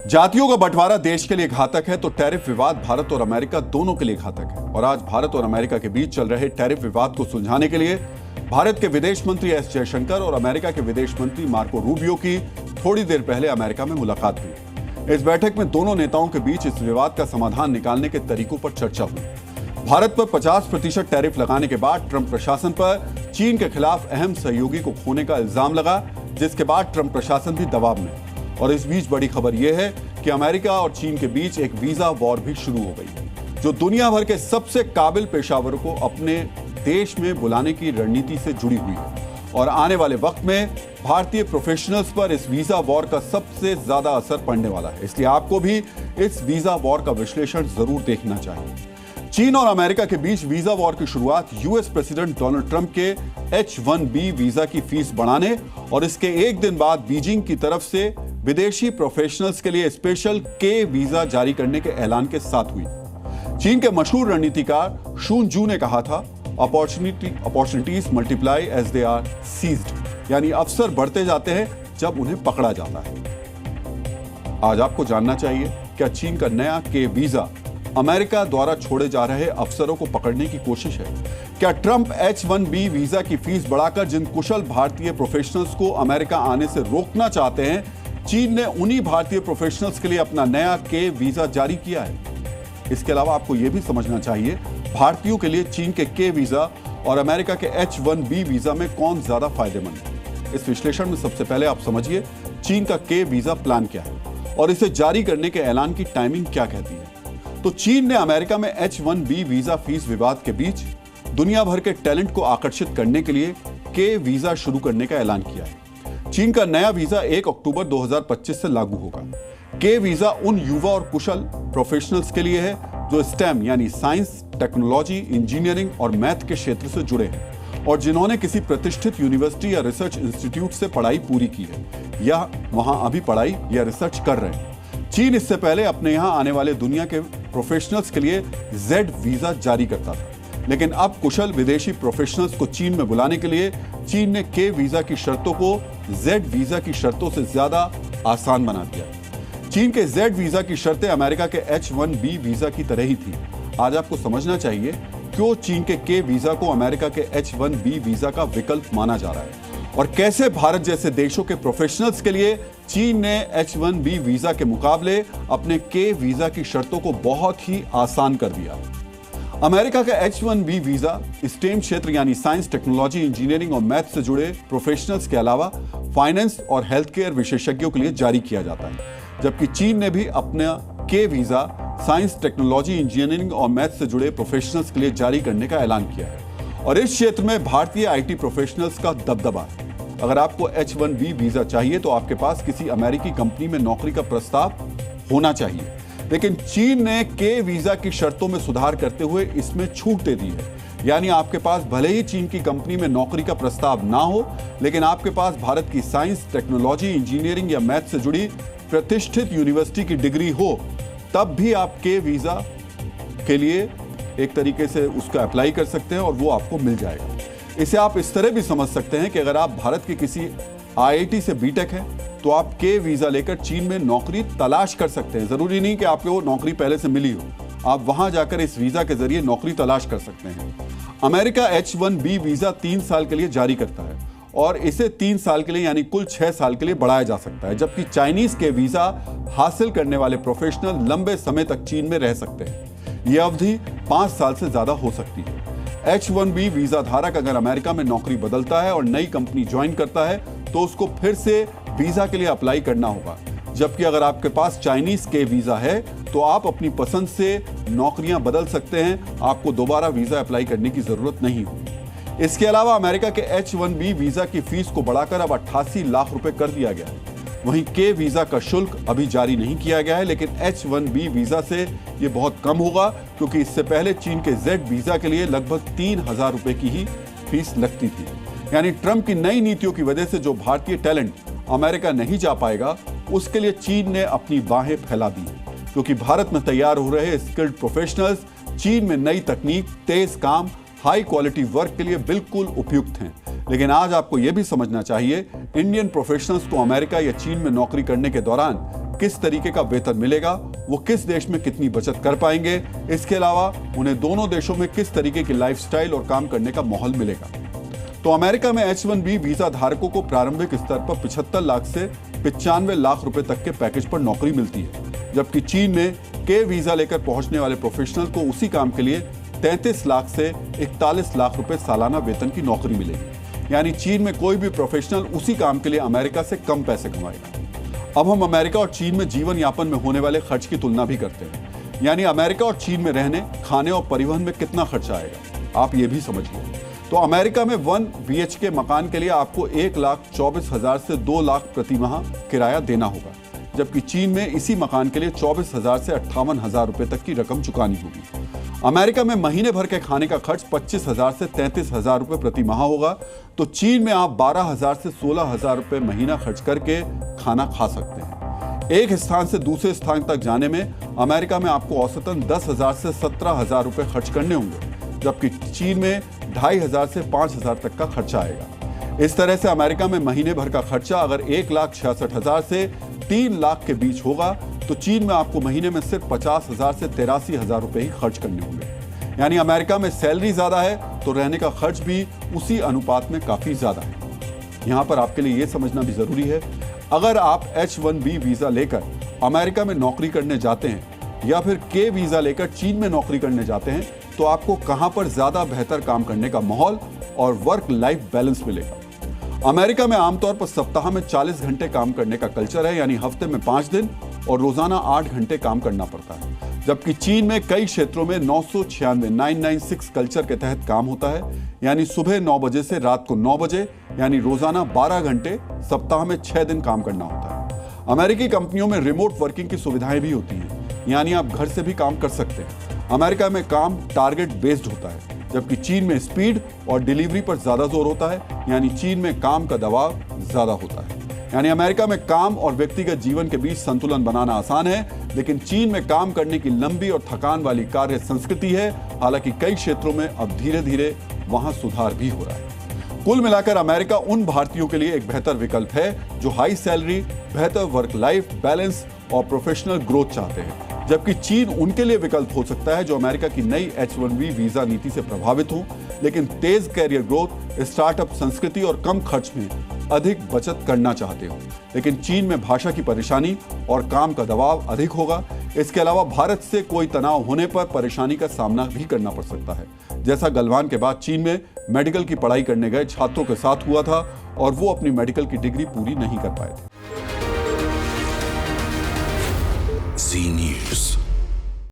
जातियों का बंटवारा देश के लिए घातक है तो टैरिफ विवाद भारत और अमेरिका दोनों के लिए घातक है। और आज भारत और अमेरिका के बीच चल रहे टैरिफ विवाद को सुलझाने के लिए भारत के विदेश मंत्री एस जयशंकर और अमेरिका के विदेश मंत्री मार्को रूबियो की थोड़ी देर पहले अमेरिका में मुलाकात हुई। इस बैठक में दोनों नेताओं के बीच इस विवाद का समाधान निकालने के तरीकों पर चर्चा हुई। भारत पर 50% टैरिफ लगाने के बाद ट्रंप प्रशासन पर चीन के खिलाफ अहम सहयोगी को खोने का इल्जाम लगा, जिसके बाद ट्रंप प्रशासन भी दबाव में। और इस बीच बड़ी खबर यह है कि अमेरिका और चीन के बीच एक वीजा वॉर भी शुरू हो गई, जो दुनिया भर के सबसे काबिल पेशावरों को अपने देश में बुलाने की रणनीति से जुड़ी हुई है। और आने वाले वक्त में भारतीय प्रोफेशनल्स पर इस वीजा वॉर का सबसे ज्यादा असर पड़ने वाला है, इसलिए आपको भी इस वीजा वॉर का विश्लेषण जरूर देखना चाहिए। चीन और अमेरिका के बीच वीजा वॉर की शुरुआत यूएस प्रेसिडेंट डोनाल्ड ट्रंप के H-1B वीजा की फीस बढ़ाने और इसके एक दिन बाद बीजिंग की तरफ से विदेशी प्रोफेशनल्स के लिए स्पेशल के वीजा जारी करने के ऐलान के साथ हुई। चीन के मशहूर रणनीतिकार शून जू ने कहा था, opportunities multiply as they are seized, यानी अवसर बढ़ते जाते हैं जब उन्हें पकड़ा जाता है। आज आपको जानना चाहिए, क्या चीन का नया के वीजा अमेरिका द्वारा छोड़े जा रहे अवसरों को पकड़ने की कोशिश है? क्या ट्रंप H-1B वीजा की फीस बढ़ाकर जिन कुशल भारतीय प्रोफेशनल्स को अमेरिका आने से रोकना चाहते हैं, चीन ने उन्हीं भारतीय प्रोफेशनल्स के लिए अपना नया के वीजा जारी किया है? इसके अलावा आपको यह भी समझना चाहिए, भारतीयों के लिए चीन के वीजा और अमेरिका के H-1B वीजा में कौन ज्यादा फायदेमंद है। इस विश्लेषण में सबसे पहले आप समझिए चीन का के वीजा प्लान क्या है और इसे जारी करने के ऐलान की टाइमिंग क्या कहती है। तो चीन ने अमेरिका में H-1B वीजा फीस विवाद के बीच दुनिया भर के टैलेंट को आकर्षित करने के लिए के वीजा शुरू करने का ऐलान किया है। चीन का नया वीजा 1 अक्टूबर 2025 से लागू होगा। के वीजा उन युवा और कुशल प्रोफेशनल्स के लिए है जो स्टेम यानी साइंस, टेक्नोलॉजी, इंजीनियरिंग और मैथ के क्षेत्र से जुड़े हैं और जिन्होंने किसी प्रतिष्ठित यूनिवर्सिटी या रिसर्च इंस्टीट्यूट से पढ़ाई पूरी की है या वहां अभी पढ़ाई या रिसर्च कर रहे हैं। चीन इससे पहले अपने यहां आने वाले दुनिया के प्रोफेशनल्स के लिए Z वीजा जारी करता था, लेकिन अब कुशल विदेशी प्रोफेशनल्स को चीन में बुलाने के लिए चीन ने के वीजा की शर्तों को Z वीजा की शर्तों से ज्यादा आसान बना दिया। चीन के Z वीजा की शर्तें अमेरिका के H-1B वीजा की तरह ही थी। आज आपको समझना चाहिए क्यों चीन के वीजा को अमेरिका के H-1B वीजा का विकल्प माना जा रहा है और कैसे भारत जैसे देशों के प्रोफेशनल्स के लिए चीन ने H-1B वीजा के मुकाबले अपने के वीजा की शर्तों को बहुत ही आसान कर दिया। अमेरिका का H-1B वीजा स्टेम क्षेत्र यानी साइंस, टेक्नोलॉजी, इंजीनियरिंग और मैथ से जुड़े प्रोफेशनल्स के अलावा फाइनेंस और हेल्थ केयर विशेषज्ञों के लिए जारी किया जाता है, जबकि चीन ने भी अपना के वीजा साइंस, टेक्नोलॉजी, इंजीनियरिंग और मैथ से जुड़े प्रोफेशनल्स के लिए जारी करने का ऐलान किया है। और इस क्षेत्र में भारतीय IT प्रोफेशनल्स का दबदबा है। अगर आपको H-1B वीजा चाहिए तो आपके पास किसी अमेरिकी कंपनी में नौकरी का प्रस्ताव होना चाहिए, लेकिन चीन ने के वीजा की शर्तों में सुधार करते हुए इसमें छूट दे दी है। यानी आपके पास भले ही चीन की कंपनी में नौकरी का प्रस्ताव ना हो, लेकिन आपके पास भारत की साइंस, टेक्नोलॉजी, इंजीनियरिंग या मैथ से जुड़ी प्रतिष्ठित यूनिवर्सिटी की डिग्री हो, तब भी आप के वीजा के लिए एक तरीके से उसका अप्लाई कर सकते हैं और वो आपको मिल जाएगा। इसे आप इस तरह भी समझ सकते हैं कि अगर आप भारत के किसी IIT से बीटेक हैं तो आप के वीजा लेकर चीन में नौकरी तलाश कर सकते हैं। जरूरी नहीं कि आपको नौकरी पहले से मिली हो, आप वहां जाकर इस वीजा के जरिए नौकरी तलाश कर सकते हैं। अमेरिका H-1B वीजा 3 साल के लिए जारी करता है और इसे 3 साल के लिए यानी कुल 6 साल के लिए बढ़ाया जा सकता है, जबकि चाइनीज के वीजा हासिल करने वाले प्रोफेशनल लंबे समय तक चीन में रह सकते हैं। यह अवधि 5 साल से ज्यादा हो सकती है। H-1B वीजा धारक अगर अमेरिका में नौकरी बदलता है और नई कंपनी ज्वाइन करता है तो उसको फिर से वीजा के लिए अप्लाई करना होगा, जबकि अगर आपके पास चाइनीज के वीजा है तो आप अपनी पसंद से नौकरियां बदल सकते हैं, आपको दोबारा वीजा अप्लाई करने की जरूरत नहीं होगी। इसके अलावा अमेरिका के H-1B वीजा की फीस को बढ़ाकर अब 88 लाख रुपए कर दिया गया है। वहीं के वीजा का शुल्क अभी जारी नहीं किया गया है, लेकिन H-1B वीजा से यह बहुत कम होगा, क्योंकि इससे पहले चीन के Z वीजा के लिए लगभग 3,000 रुपए की ही फीस लगती थी। यानी ट्रंप की नई नीतियों की वजह से जो भारतीय टैलेंट अमेरिका नहीं जा पाएगा, उसके लिए चीन ने अपनी बाहें फैला दी, क्योंकि भारत में तैयार हो रहे स्किल्ड प्रोफेशनल्स चीन में नई तकनीक, तेज काम, हाई क्वालिटी वर्क के लिए बिल्कुल उपयुक्त हैं। लेकिन आज आपको यह भी समझना चाहिए, इंडियन प्रोफेशनल्स को अमेरिका या चीन में नौकरी करने के दौरान किस तरीके का वेतन मिलेगा, वो किस देश में कितनी बचत कर पाएंगे, इसके अलावा उन्हें दोनों देशों में किस तरीके की लाइफस्टाइल और काम करने का माहौल मिलेगा। तो अमेरिका में H-1B वीजा धारकों को प्रारंभिक स्तर पर 75 लाख से 95 लाख रुपए तक के पैकेज पर नौकरी मिलती है, जबकि चीन में के वीजा लेकर पहुंचने वाले प्रोफेशनल को उसी काम के लिए 33 लाख से 41 लाख रुपए सालाना वेतन की नौकरी मिलेगी। यानी चीन में कोई भी प्रोफेशनल उसी काम के लिए अमेरिका से कम पैसे कमाएगा। अब हम अमेरिका और चीन में जीवन यापन में होने वाले खर्च की तुलना भी करते हैं, यानी अमेरिका और चीन में रहने, खाने और परिवहन में कितना खर्चा आएगा, आप ये भी समझिए। तो अमेरिका में 1 BHK मकान के लिए आपको 1,24,000 से 2 लाख प्रति माह किराया देना होगा, जबकि चीन में इसी मकान के लिए 24,000 से 58,000 रुपए तक की रकम चुकानी होगी। अमेरिका में महीने भर के खाने का खर्च 25,000 से 33,000 रुपए प्रति माह होगा, तो चीन में आप 12,000 से 16,000 रुपए महीना खर्च करके खाना खा सकते हैं। एक स्थान से दूसरे स्थान तक जाने में अमेरिका में आपको औसतन 10,000 से 17,000 रुपए खर्च करने होंगे, जबकि चीन में 2,500 से 5,000 तक का खर्चा आएगा। इस तरह से अमेरिका में महीने भर का खर्चा अगर 1,66,000 से 3 लाख के बीच होगा, तो चीन में आपको महीने में सिर्फ 50,000 से 83,000 रुपए ही खर्च करने होंगे। यानी अमेरिका में सैलरी ज्यादा है तो रहने का खर्च भी उसी अनुपात में काफी ज्यादा है। यहां पर आपके लिए यह समझना भी जरूरी है, अगर आप H-1B वीजा लेकर अमेरिका में नौकरी करने जाते हैं या फिर के वीजा लेकर चीन में नौकरी करने जाते हैं, तो आपको कहां पर ज्यादा बेहतर काम करने का माहौल और वर्क लाइफ बैलेंस मिलेगा। अमेरिका में आमतौर पर सप्ताह में 40 घंटे काम करने का कल्चर है, यानी हफ्ते में 5 दिन और रोजाना 8 घंटे काम करना पड़ता है, जबकि चीन में कई क्षेत्रों में 996 कल्चर के तहत काम होता है, यानी सुबह 9 बजे से रात को 9 बजे, यानी रोजाना 12 घंटे, सप्ताह में 6 दिन काम करना होता है। अमेरिकी कंपनियों में रिमोट वर्किंग की सुविधाएं भी होती हैं, यानी आप घर से भी काम कर सकते हैं। अमेरिका में काम टारगेट बेस्ड होता है, जबकि चीन में स्पीड और डिलीवरी पर ज्यादा जोर होता है, यानी चीन में काम का दबाव ज्यादा होता है। यानी अमेरिका में काम और व्यक्तिगत जीवन के बीच संतुलन बनाना आसान है, लेकिन चीन में काम करने की लंबी और थकान वाली कार्य संस्कृति है। हालांकि कई क्षेत्रों में अब धीरे धीरे वहां सुधार भी हो रहा है। कुल मिलाकर अमेरिका उन भारतीयों के लिए एक बेहतर विकल्प है जो हाई सैलरी, बेहतर वर्क लाइफ बैलेंस और प्रोफेशनल ग्रोथ चाहते हैं, जबकि चीन उनके लिए विकल्प हो सकता है जो अमेरिका की नई H-1B वीजा नीति से प्रभावित हो, लेकिन तेज कैरियर ग्रोथ, स्टार्टअप संस्कृति और कम खर्च में अधिक बचत करना चाहते हो। लेकिन चीन में भाषा की परेशानी और काम का दबाव अधिक होगा। इसके अलावा भारत से कोई तनाव होने पर परेशानी का सामना भी करना पड़ सकता है, जैसा गलवान के बाद चीन में मेडिकल की पढ़ाई करने गए छात्रों के साथ हुआ था और वो अपनी मेडिकल की डिग्री पूरी नहीं कर पाए थे। Z News।